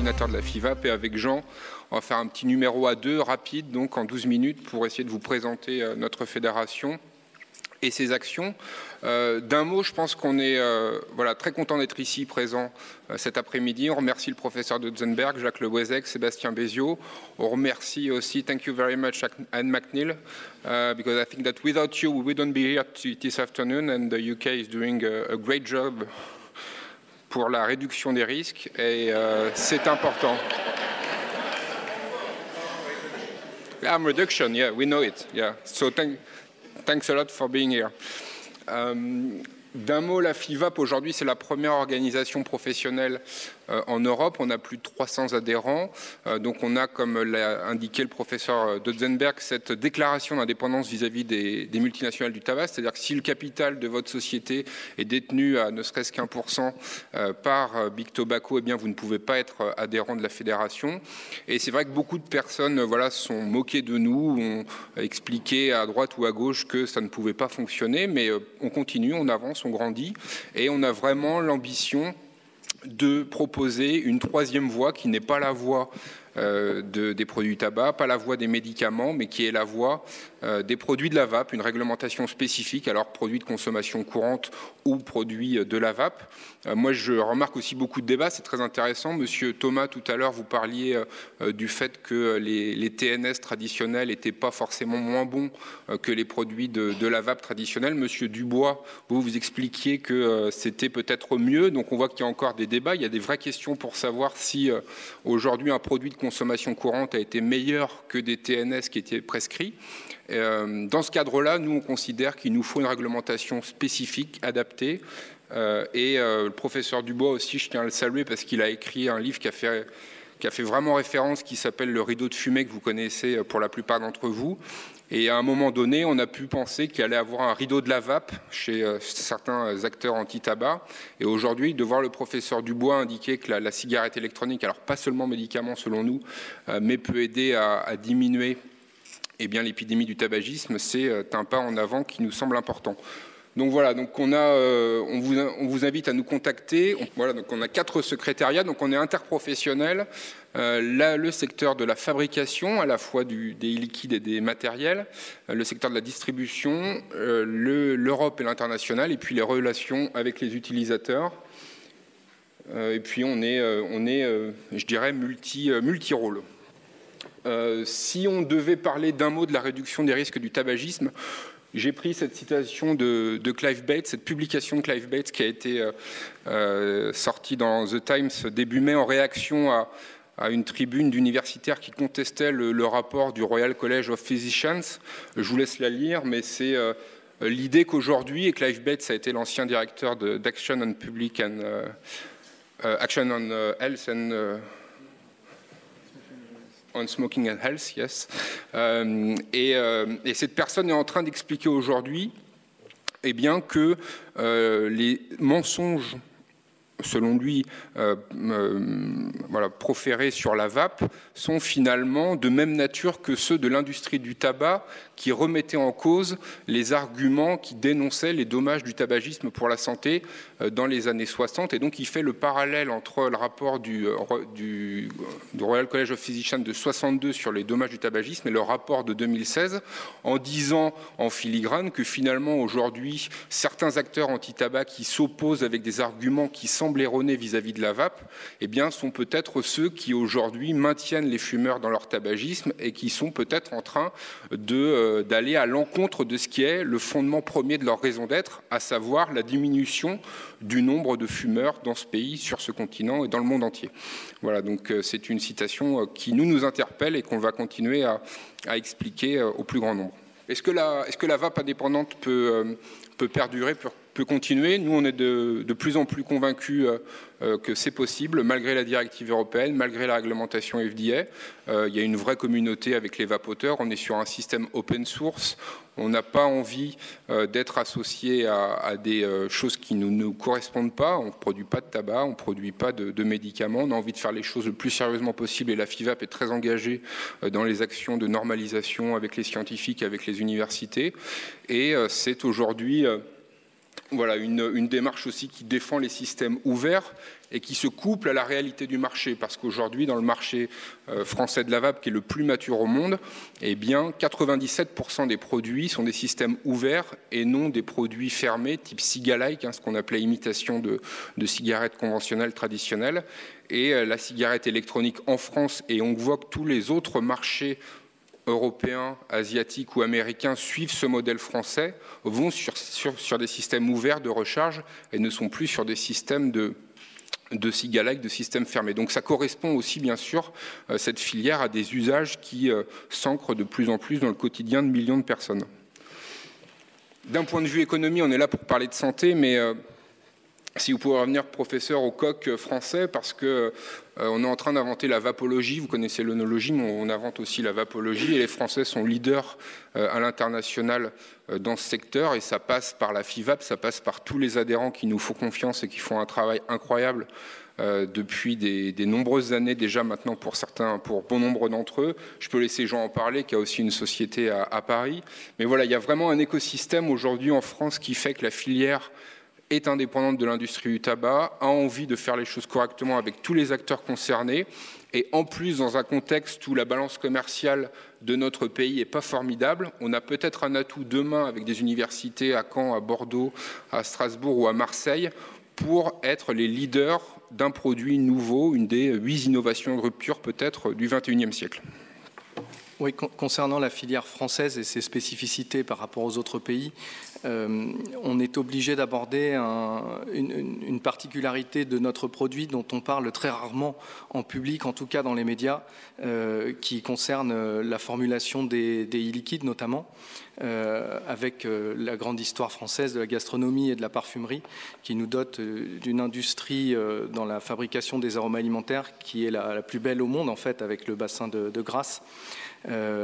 coordinateur de la FIVAP, et avec Jean, on va faire un petit numéro à deux, rapide, donc en 12 minutes, pour essayer de vous présenter notre fédération et ses actions. D'un mot, je pense qu'on est voilà, très content d'être ici, présent cet après-midi. On remercie le professeur Dutzenberg, Jacques Le Wezek, Sébastien Béziot. On remercie aussi, thank you very much, Anne McNeil, because I think that without you, we wouldn't be here this afternoon, and the UK is doing a great job pour la réduction des risques, et c'est important. Harm reduction, yeah, we know it, yeah. So thanks a lot for being here. D'un mot, la FIVAP, aujourd'hui, c'est la première organisation professionnelle en Europe. On a plus de 300 adhérents. Donc on a, comme l'a indiqué le professeur Dutzenberg, cette déclaration d'indépendance vis-à-vis des multinationales du tabac. C'est-à-dire que si le capital de votre société est détenu à ne serait-ce qu'1% par Big Tobacco, eh bien vous ne pouvez pas être adhérent de la fédération. Et c'est vrai que beaucoup de personnes voilà, sont moquées de nous, ont expliqué à droite ou à gauche que ça ne pouvait pas fonctionner, mais on continue, on avance, on grandit, et on a vraiment l'ambition de proposer une troisième voie qui n'est pas la voie des produits tabac, pas la voie des médicaments, mais qui est la voie des produits de la vape, une réglementation spécifique, alors produits de consommation courante ou produits de la vape. Moi, je remarque aussi beaucoup de débats, c'est très intéressant. Monsieur Thomas, tout à l'heure, vous parliez du fait que les TNS traditionnels n'étaient pas forcément moins bons que les produits de la vape traditionnelle. Monsieur Dubois, vous expliquiez que c'était peut-être mieux, donc on voit qu'il y a encore des débats. Il y a des vraies questions pour savoir si aujourd'hui un produit de consommation courante a été meilleur que des TNS qui étaient prescrits. Dans ce cadre-là, nous, on considère qu'il nous faut une réglementation spécifique, adaptée. Le professeur Dubois aussi, je tiens à le saluer parce qu'il a écrit un livre qui a fait vraiment référence, qui s'appelle Le rideau de fumée, que vous connaissez pour la plupart d'entre vous. Et à un moment donné, on a pu penser qu'il allait avoir un rideau de la vape chez certains acteurs anti-tabac. Et aujourd'hui, de voir le professeur Dubois indiquer que la cigarette électronique, alors pas seulement médicament selon nous, mais peut aider à diminuer eh bien, l'épidémie du tabagisme, c'est un pas en avant qui nous semble important. Donc voilà, donc on vous invite à nous contacter. Voilà, donc on a 4 secrétariats, donc on est interprofessionnel. Là, le secteur de la fabrication, à la fois des liquides et des matériels, le secteur de la distribution, l'Europe et l'international, et puis les relations avec les utilisateurs. Et puis on est je dirais, multi-rôle. Si on devait parler d'un mot de la réduction des risques du tabagisme, j'ai pris cette citation de Clive Bates, cette publication de Clive Bates qui a été sortie dans The Times début mai en réaction à une tribune d'universitaires qui contestait le rapport du Royal College of Physicians. Je vous laisse la lire, mais c'est l'idée qu'aujourd'hui, et Clive Bates a été l'ancien directeur d'Action on Public and Action on Health and on Smoking and Health, yes. Et cette personne est en train d'expliquer aujourd'hui eh bien, que les mensonges, selon lui, voilà, proférés sur la vape, sont finalement de même nature que ceux de l'industrie du tabac qui remettaient en cause les arguments qui dénonçaient les dommages du tabagisme pour la santé dans les années 60. Et donc il fait le parallèle entre le rapport du Royal College of Physicians de 62 sur les dommages du tabagisme et le rapport de 2016, en disant en filigrane que finalement aujourd'hui certains acteurs anti-tabac qui s'opposent avec des arguments qui semblent erronés vis-à-vis de la vape, eh bien, sont peut-être ceux qui aujourd'hui maintiennent les fumeurs dans leur tabagisme et qui sont peut-être en train d'aller à l'encontre de ce qui est le fondement premier de leur raison d'être, à savoir la diminution du nombre de fumeurs dans ce pays, sur ce continent et dans le monde entier. Voilà, donc c'est une citation qui nous interpelle et qu'on va continuer à expliquer au plus grand nombre. Est-ce que la vape indépendante peut perdurer, peut continuer? Nous, on est de plus en plus convaincus que c'est possible, malgré la directive européenne, malgré la réglementation FDA. Il y a une vraie communauté avec les vapoteurs. On est sur un système open source. On n'a pas envie d'être associé à des choses qui ne nous correspondent pas. On ne produit pas de tabac, on ne produit pas de médicaments. On a envie de faire les choses le plus sérieusement possible. Et la FIVAP est très engagée dans les actions de normalisation avec les scientifiques, avec les universités. Et c'est aujourd'hui voilà, une démarche aussi qui défend les systèmes ouverts et qui se couple à la réalité du marché. Parce qu'aujourd'hui, dans le marché français de la vape, qui est le plus mature au monde, eh bien, 97% des produits sont des systèmes ouverts et non des produits fermés, type ciga-like, ce qu'on appelait imitation de cigarettes conventionnelles traditionnelles. Et la cigarette électronique en France, et on voit que tous les autres marchés européens, asiatiques ou américains suivent ce modèle français, vont sur des systèmes ouverts de recharge et ne sont plus sur des systèmes de ciga-like, de systèmes fermés. Donc ça correspond aussi, bien sûr, cette filière à des usages qui s'ancrent de plus en plus dans le quotidien de millions de personnes. D'un point de vue économie, on est là pour parler de santé, mais si vous pouvez revenir, professeur, au coq français, parce que on est en train d'inventer la vapologie. Vous connaissez l'œnologie, mais on invente aussi la vapologie. Et les Français sont leaders à l'international dans ce secteur. Et ça passe par la FIVAP, ça passe par tous les adhérents qui nous font confiance et qui font un travail incroyable depuis des nombreuses années déjà maintenant pour certains, pour bon nombre d'entre eux. Je peux laisser Jean en parler, qui a aussi une société à Paris. Mais voilà, il y a vraiment un écosystème aujourd'hui en France qui fait que la filière est indépendante de l'industrie du tabac, a envie de faire les choses correctement avec tous les acteurs concernés, et en plus, dans un contexte où la balance commerciale de notre pays n'est pas formidable, on a peut-être un atout demain avec des universités à Caen, à Bordeaux, à Strasbourg ou à Marseille, pour être les leaders d'un produit nouveau, une des 8 innovations de rupture peut-être du XXIe siècle. Oui, concernant la filière française et ses spécificités par rapport aux autres pays, on est obligé d'aborder une particularité de notre produit dont on parle très rarement en public, en tout cas dans les médias, qui concerne la formulation des e-liquides notamment, avec la grande histoire française de la gastronomie et de la parfumerie, qui nous dote d'une industrie dans la fabrication des arômes alimentaires qui est la plus belle au monde en fait, avec le bassin de Grasse.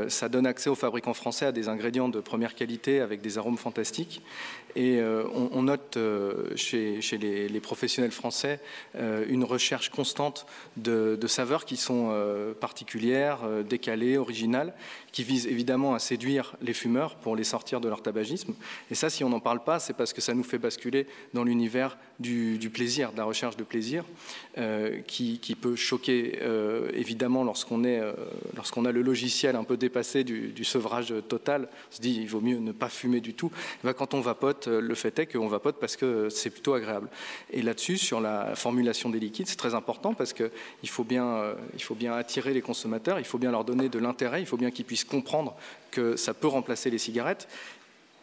Ça donne accès aux fabricants français à des ingrédients de première qualité avec des arômes fantastiques. Et on note chez les professionnels français une recherche constante de saveurs qui sont particulières, décalées, originales, qui visent évidemment à séduire les fumeurs pour les sortir de leur tabagisme. Et ça, si on n'en parle pas, c'est parce que ça nous fait basculer dans l'univers du plaisir, de la recherche de plaisir, qui peut choquer évidemment lorsqu'on a le logiciel un peu dépassé du sevrage total. On se dit il vaut mieux ne pas fumer du tout. Et bien, quand on vapote, le fait est qu'on vapote parce que c'est plutôt agréable. Et là-dessus, sur la formulation des liquides, c'est très important parce qu'il faut bien attirer les consommateurs, il faut bien leur donner de l'intérêt, il faut bien qu'ils puissent comprendre que ça peut remplacer les cigarettes.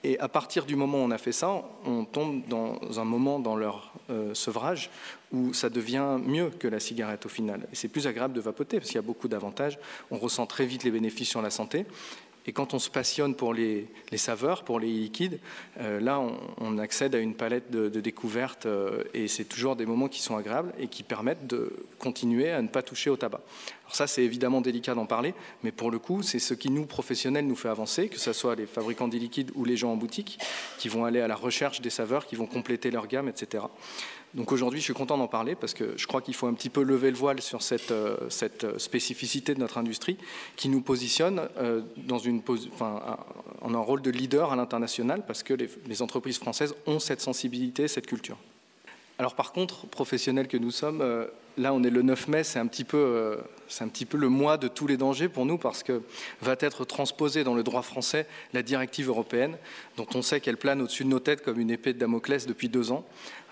Et à partir du moment où on a fait ça, on tombe dans un moment dans leur sevrage où ça devient mieux que la cigarette au final. Et c'est plus agréable de vapoter parce qu'il y a beaucoup d'avantages. On ressent très vite les bénéfices sur la santé. Et quand on se passionne pour les saveurs, pour les liquides, là, on accède à une palette de découvertes et c'est toujours des moments qui sont agréables et qui permettent de continuer à ne pas toucher au tabac. Alors ça, c'est évidemment délicat d'en parler, mais pour le coup, c'est ce qui, nous, professionnels, nous fait avancer, que ce soit les fabricants des liquides ou les gens en boutique, qui vont aller à la recherche des saveurs, qui vont compléter leur gamme, etc. Donc aujourd'hui, je suis content d'en parler parce que je crois qu'il faut un petit peu lever le voile sur cette spécificité de notre industrie qui nous positionne en un rôle de leader à l'international parce que les entreprises françaises ont cette sensibilité, cette culture. Alors par contre, professionnels que nous sommes, là on est le 9 mai, c'est un petit peu le mois de tous les dangers pour nous parce que va être transposée dans le droit français la directive européenne dont on sait qu'elle plane au-dessus de nos têtes comme une épée de Damoclès depuis 2 ans.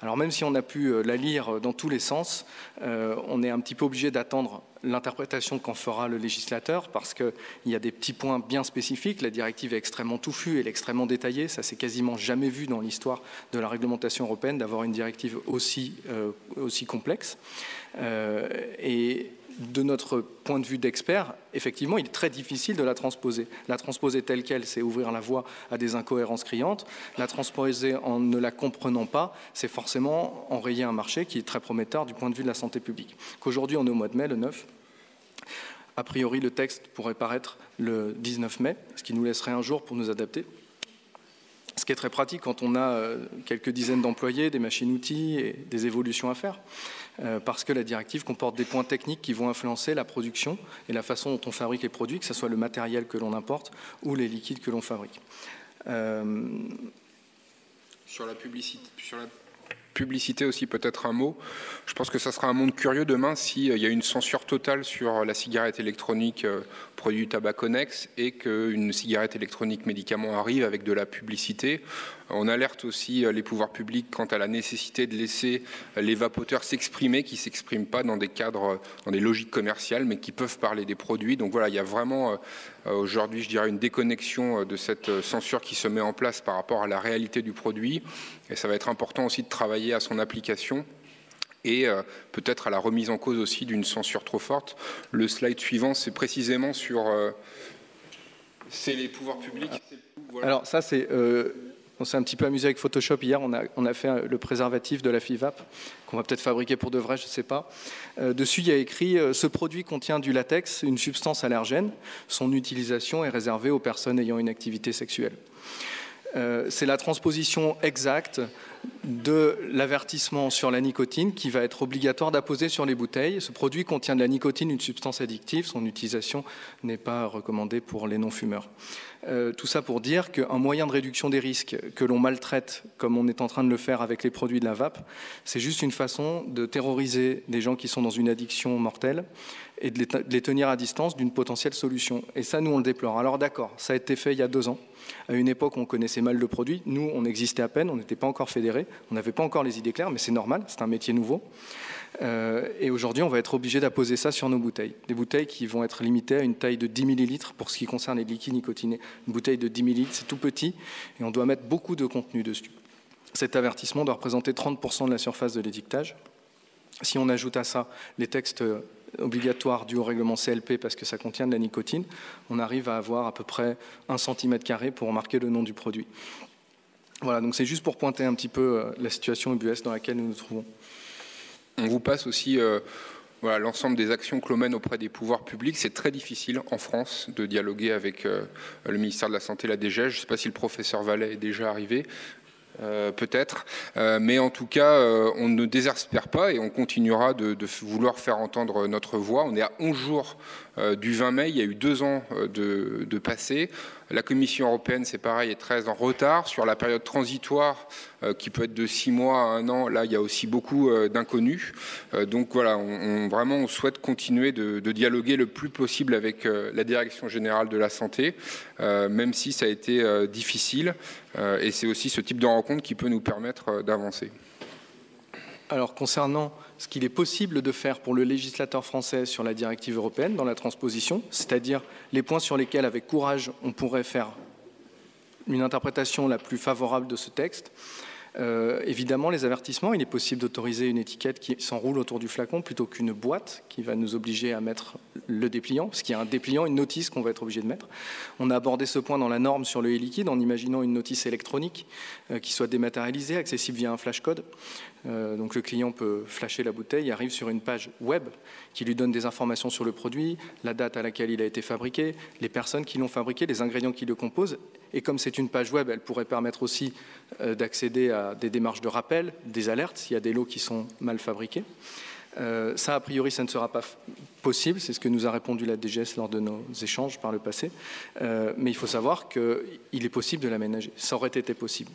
Alors même si on a pu la lire dans tous les sens, on est un petit peu obligé d'attendre l'interprétation qu'en fera le législateur parce qu'il y a des petits points bien spécifiques. La directive est extrêmement touffue, elle est extrêmement détaillée. Ça s'est quasiment jamais vu dans l'histoire de la réglementation européenne d'avoir une directive aussi complexe. Et de notre point de vue d'expert, effectivement, il est très difficile de la transposer. La transposer telle qu'elle, c'est ouvrir la voie à des incohérences criantes. La transposer en ne la comprenant pas, c'est forcément enrayer un marché qui est très prometteur du point de vue de la santé publique. Qu'aujourd'hui, on est au mois de mai, le 9. A priori, le texte pourrait paraître le 19 mai, ce qui nous laisserait un jour pour nous adapter. Ce qui est très pratique quand on a quelques dizaines d'employés, des machines-outils et des évolutions à faire, parce que la directive comporte des points techniques qui vont influencer la production et la façon dont on fabrique les produits, que ce soit le matériel que l'on importe ou les liquides que l'on fabrique. Sur la publicité aussi, peut-être un mot. Je pense que ça sera un monde curieux demain s'il y a une censure totale sur la cigarette électronique produit du tabac connexe et qu'une cigarette électronique médicament arrive avec de la publicité. On alerte aussi les pouvoirs publics quant à la nécessité de laisser les vapoteurs s'exprimer, qui ne s'expriment pas dans des cadres, dans des logiques commerciales, mais qui peuvent parler des produits. Donc voilà, il y a vraiment aujourd'hui, je dirais, une déconnexion de cette censure qui se met en place par rapport à la réalité du produit. Et ça va être important aussi de travailler à son application et peut-être à la remise en cause aussi d'une censure trop forte. Le slide suivant, c'est précisément sur c'est les pouvoirs publics. Voilà. Alors ça, c'est... on s'est un petit peu amusé avec Photoshop hier, on a fait le préservatif de la FIVAP, qu'on va peut-être fabriquer pour de vrai, je ne sais pas. Dessus, il y a écrit « Ce produit contient du latex, une substance allergène. Son utilisation est réservée aux personnes ayant une activité sexuelle. » C'est la transposition exacte de l'avertissement sur la nicotine qui va être obligatoire d'apposer sur les bouteilles. Ce produit contient de la nicotine, une substance addictive. Son utilisation n'est pas recommandée pour les non-fumeurs. Tout ça pour dire qu'un moyen de réduction des risques que l'on maltraite, comme on est en train de le faire avec les produits de la vape, c'est juste une façon de terroriser des gens qui sont dans une addiction mortelle et de les tenir à distance d'une potentielle solution. Et ça, nous, on le déplore. Alors d'accord, ça a été fait il y a 2 ans. À une époque où on connaissait mal le produit, nous, on existait à peine, on n'était pas encore fédérés, on n'avait pas encore les idées claires, mais c'est normal, c'est un métier nouveau. Et aujourd'hui, on va être obligé d'apposer ça sur nos bouteilles. Des bouteilles qui vont être limitées à une taille de 10 millilitres pour ce qui concerne les liquides nicotinés. Une bouteille de 10 millilitres, c'est tout petit, et on doit mettre beaucoup de contenu dessus. Cet avertissement doit représenter 30% de la surface de l'étiquetage. Si on ajoute à ça les textes obligatoires dus au règlement CLP parce que ça contient de la nicotine, on arrive à avoir à peu près 1 cm² pour marquer le nom du produit. Voilà, donc c'est juste pour pointer un petit peu la situation ubuesque dans laquelle nous nous trouvons. On vous passe aussi voilà, l'ensemble des actions que l'on mène auprès des pouvoirs publics. C'est très difficile en France de dialoguer avec le ministère de la Santé, la DGS. Je ne sais pas si le professeur Vallet est déjà arrivé. Peut-être, mais en tout cas, on ne désespère pas et on continuera de vouloir faire entendre notre voix. On est à 11 jours du 20 mai, il y a eu 2 ans de passé. La Commission européenne, c'est pareil, est très en retard sur la période transitoire qui peut être de 6 mois à 1 an. Là, il y a aussi beaucoup d'inconnus. Donc voilà, vraiment, on souhaite continuer de dialoguer le plus possible avec la Direction générale de la santé, même si ça a été difficile. Et c'est aussi ce type de rencontre qui peut nous permettre d'avancer. Alors, concernant ce qu'il est possible de faire pour le législateur français sur la directive européenne dans la transposition, c'est-à-dire les points sur lesquels, avec courage, on pourrait faire une interprétation la plus favorable de ce texte. Évidemment, les avertissements, il est possible d'autoriser une étiquette qui s'enroule autour du flacon plutôt qu'une boîte qui va nous obliger à mettre le dépliant, parce qu'il y a un dépliant, une notice qu'on va être obligé de mettre. On a abordé ce point dans la norme sur le e-liquide en imaginant une notice électronique qui soit dématérialisée, accessible via un flashcode. Donc le client peut flasher la bouteille, il arrive sur une page web qui lui donne des informations sur le produit, la date à laquelle il a été fabriqué, les personnes qui l'ont fabriqué, les ingrédients qui le composent. Et comme c'est une page web, elle pourrait permettre aussi d'accéder à des démarches de rappel, des alertes s'il y a des lots qui sont mal fabriqués. Ça, a priori, ça ne sera pas possible. C'est ce que nous a répondu la DGS lors de nos échanges par le passé. Mais il faut savoir qu'il est possible de l'aménager. Ça aurait été possible.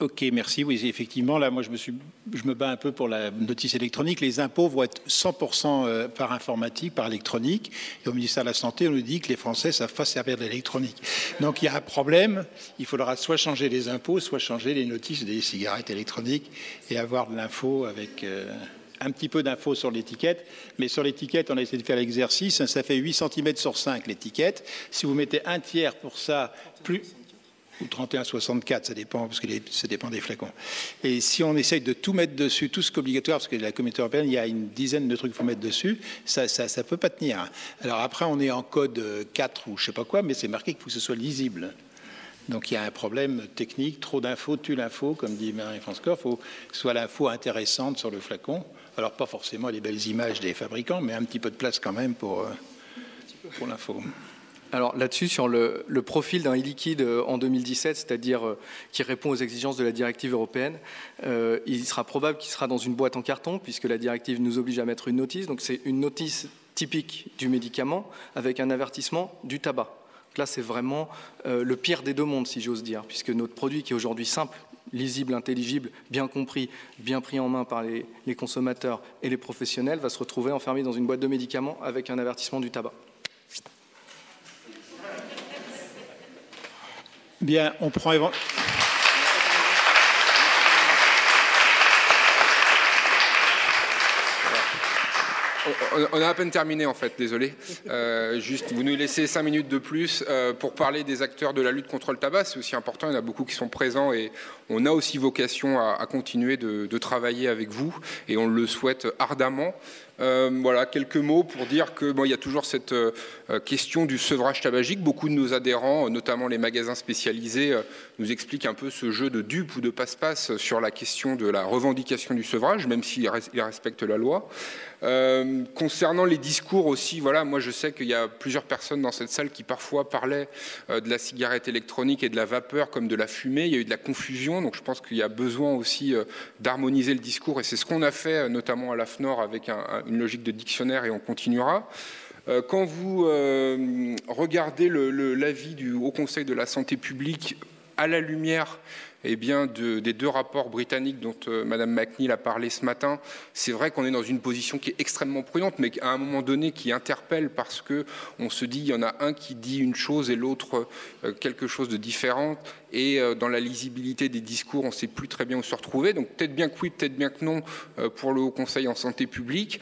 Ok, merci. Oui, effectivement, là, moi, je me bats un peu pour la notice électronique. Les impôts vont être 100% par informatique, par électronique. Et au ministère de la Santé, on nous dit que les Français ne savent pas servir de l'électronique. Donc, il y a un problème. Il faudra soit changer les impôts, soit changer les notices des cigarettes électroniques et avoir de l'info avec un petit peu d'infos sur l'étiquette. Mais sur l'étiquette, on a essayé de faire l'exercice. Ça fait 8 cm sur 5, l'étiquette. Si vous mettez un tiers pour ça, plus... ou 31,64, ça dépend, parce que ça dépend des flacons. Et si on essaye de tout mettre dessus, tout ce qui est obligatoire, parce que la Communauté européenne, il y a une dizaine de trucs qu'il faut mettre dessus, ça ne peut pas tenir. Alors après, on est en code 4 ou je ne sais pas quoi, mais c'est marqué qu'il faut que ce soit lisible. Donc il y a un problème technique, trop d'infos tue l'info, comme dit Marie-France Corr, il faut que ce soit l'info intéressante sur le flacon. Alors pas forcément les belles images des fabricants, mais un petit peu de place quand même pour l'info. Alors là-dessus, sur le profil d'un e-liquide en 2017, c'est-à-dire qui répond aux exigences de la directive européenne, il sera probable qu'il sera dans une boîte en carton, puisque la directive nous oblige à mettre une notice. Donc c'est une notice typique du médicament avec un avertissement du tabac. Donc là, c'est vraiment le pire des deux mondes, si j'ose dire, puisque notre produit qui est aujourd'hui simple, lisible, intelligible, bien compris, bien pris en main par les consommateurs et les professionnels, va se retrouver enfermé dans une boîte de médicaments avec un avertissement du tabac. Bien, on prend On a à peine terminé en fait, désolé. Juste, vous nous laissez 5 minutes de plus pour parler des acteurs de la lutte contre le tabac. C'est aussi important, il y en a beaucoup qui sont présents et on a aussi vocation à continuer de travailler avec vous et on le souhaite ardemment. Voilà, quelques mots pour dire que il y a toujours cette question du sevrage tabagique. Beaucoup de nos adhérents, notamment les magasins spécialisés, nous expliquent un peu ce jeu de dupe ou de passe-passe sur la question de la revendication du sevrage, même s'ils respectent la loi. Concernant les discours aussi, voilà, moi je sais qu'il y a plusieurs personnes dans cette salle qui parfois parlaient de la cigarette électronique et de la vapeur comme de la fumée. Il y a eu de la confusion, donc je pense qu'il y a besoin aussi d'harmoniser le discours et c'est ce qu'on a fait notamment à l'AFNOR avec une logique de dictionnaire et on continuera. Quand vous regardez l'avis du Haut Conseil de la santé publique à la lumière des deux rapports britanniques dont Mme McNeil a parlé ce matin, c'est vrai qu'on est dans une position qui est extrêmement prudente, mais à un moment donné qui interpelle parce qu'on se dit il y en a un qui dit une chose et l'autre quelque chose de différent, et dans la lisibilité des discours, on ne sait plus très bien où se retrouver. Donc peut-être bien que oui, peut-être bien que non pour le Haut Conseil en santé publique.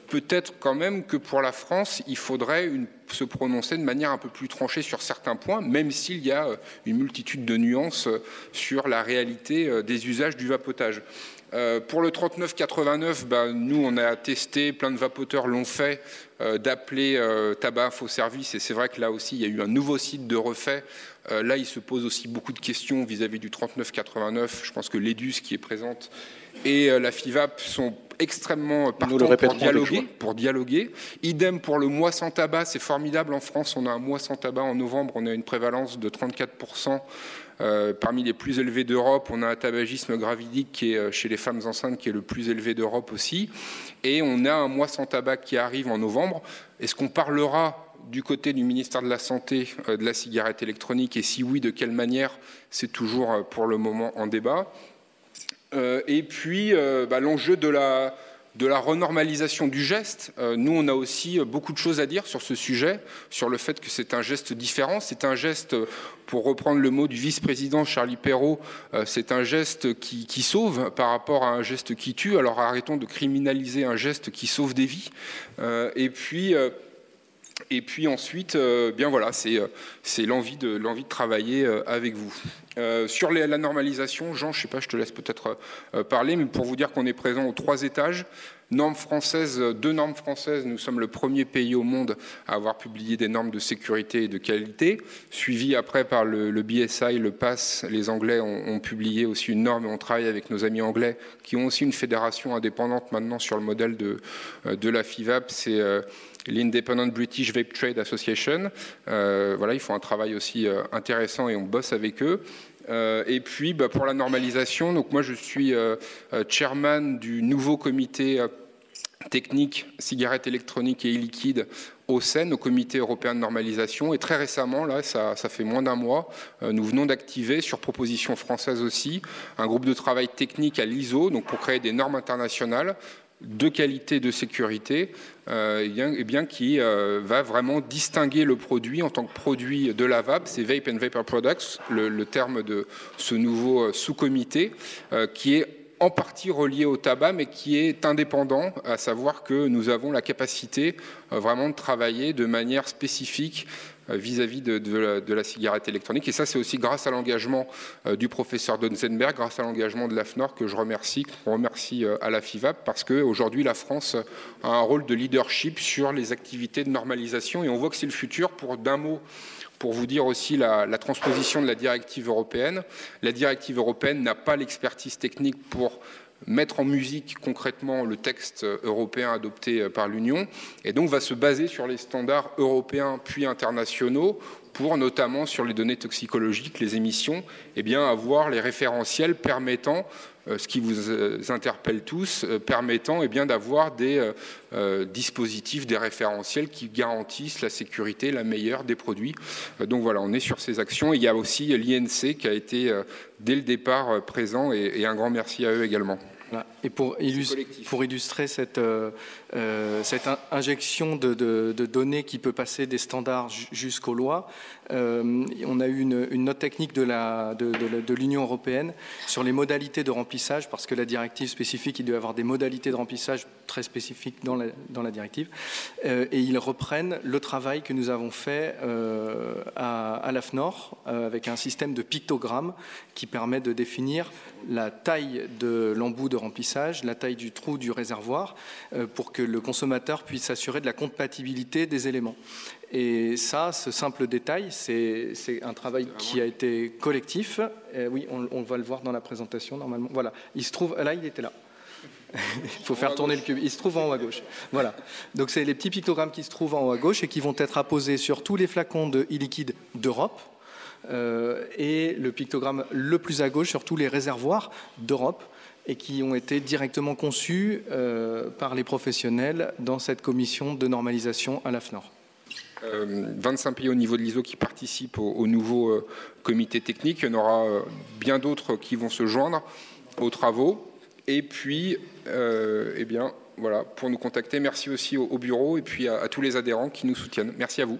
Peut-être quand même que pour la France, il faudrait se prononcer de manière un peu plus tranchée sur certains points, même s'il y a une multitude de nuances sur la réalité des usages du vapotage. Pour le 3989, nous, on a testé, plein de vapoteurs l'ont fait, d'appeler Tabac Info Service, et c'est vrai que là aussi, il y a eu un nouveau site de refait. Là, il se pose aussi beaucoup de questions vis-à-vis du 3989. Je pense que l'EDUS qui est présente et la FIVAP sont extrêmement partants pour dialoguer. Idem pour le mois sans tabac, c'est formidable en France, on a un mois sans tabac en novembre, on a une prévalence de 34%, parmi les plus élevés d'Europe, on a un tabagisme gravidique qui est chez les femmes enceintes qui est le plus élevé d'Europe aussi, et on a un mois sans tabac qui arrive en novembre. Est-ce qu'on parlera du côté du ministère de la Santé de la cigarette électronique, et si oui, de quelle manière? C'est toujours pour le moment en débat. Et puis l'enjeu de la renormalisation du geste. Nous, on a aussi beaucoup de choses à dire sur ce sujet, sur le fait que c'est un geste différent. C'est un geste, pour reprendre le mot du vice-président Charlie Perrault, c'est un geste qui sauve par rapport à un geste qui tue. Alors arrêtons de criminaliser un geste qui sauve des vies. Et puis ensuite, voilà, c'est l'envie de travailler avec vous. Sur la normalisation, Jean, je ne sais pas, je te laisse peut-être parler, mais pour vous dire qu'on est présent aux 3 étages. Normes françaises, 2 normes françaises, nous sommes le premier pays au monde à avoir publié des normes de sécurité et de qualité, suivi après par le BSI, le PAS. Les Anglais ont publié aussi une norme et on travaille avec nos amis anglais qui ont aussi une fédération indépendante maintenant sur le modèle de la FIVAP, c'est l'Independent British Vape Trade Association. Voilà, ils font un travail aussi intéressant et on bosse avec eux. Et puis pour la normalisation, donc moi je suis chairman du nouveau comité technique cigarettes électroniques et e-liquide au CEN, au Comité européen de normalisation, et très récemment, là ça fait moins d'un mois, nous venons d'activer, sur proposition française aussi, un groupe de travail technique à l'ISO, donc pour créer des normes internationales de qualité, de sécurité, qui va vraiment distinguer le produit en tant que produit de la vape, c'est Vape and Vapor Products, le terme de ce nouveau sous-comité, qui est en partie relié au tabac, mais qui est indépendant, à savoir que nous avons la capacité vraiment de travailler de manière spécifique vis-à-vis de la cigarette électronique. Et ça, c'est aussi grâce à l'engagement du professeur Donzenberg, grâce à l'engagement de l'AFNOR que je remercie, qu'on remercie à la FIVAP, parce qu'aujourd'hui, la France a un rôle de leadership sur les activités de normalisation. Et on voit que c'est le futur. D'un mot, pour vous dire aussi la transposition de la directive européenne. La directive européenne n'a pas l'expertise technique pour mettre en musique concrètement le texte européen adopté par l'Union, et donc va se baser sur les standards européens puis internationaux pour notamment sur les données toxicologiques, les émissions, eh bien, avoir les référentiels permettant, ce qui vous interpelle tous, permettant eh bien, d'avoir des dispositifs, des référentiels qui garantissent la sécurité, la meilleure des produits. Donc voilà, on est sur ces actions. Il y a aussi l'INC qui a été dès le départ présent et un grand merci à eux également. Et pour illustrer cette injection de données qui peut passer des standards jusqu'aux lois, on a eu une note technique de l'Union européenne sur les modalités de remplissage, parce que la directive spécifique, il doit y avoir des modalités de remplissage très spécifiques dans la directive, et ils reprennent le travail que nous avons fait à l'AFNOR avec un système de pictogrammes qui permet de définir la taille de l'embout de remplissage, la taille du trou du réservoir, pour que le consommateur puisse s'assurer de la compatibilité des éléments. Et ça, ce simple détail, c'est un travail qui a été collectif. Oui, on va le voir dans la présentation normalement. Voilà, il se trouve, là il était là. Il faut faire tourner le cube. Il se trouve en haut à gauche. Voilà. Donc c'est les petits pictogrammes qui se trouvent en haut à gauche et qui vont être apposés sur tous les flacons de e-liquide d'Europe. Et le pictogramme le plus à gauche sur tous les réservoirs d'Europe et qui ont été directement conçus par les professionnels dans cette commission de normalisation à l'AFNOR. 25 pays au niveau de l'ISO qui participent au nouveau comité technique. Il y en aura bien d'autres qui vont se joindre aux travaux. Et puis, eh bien, voilà, pour nous contacter, merci aussi au bureau et puis à tous les adhérents qui nous soutiennent. Merci à vous.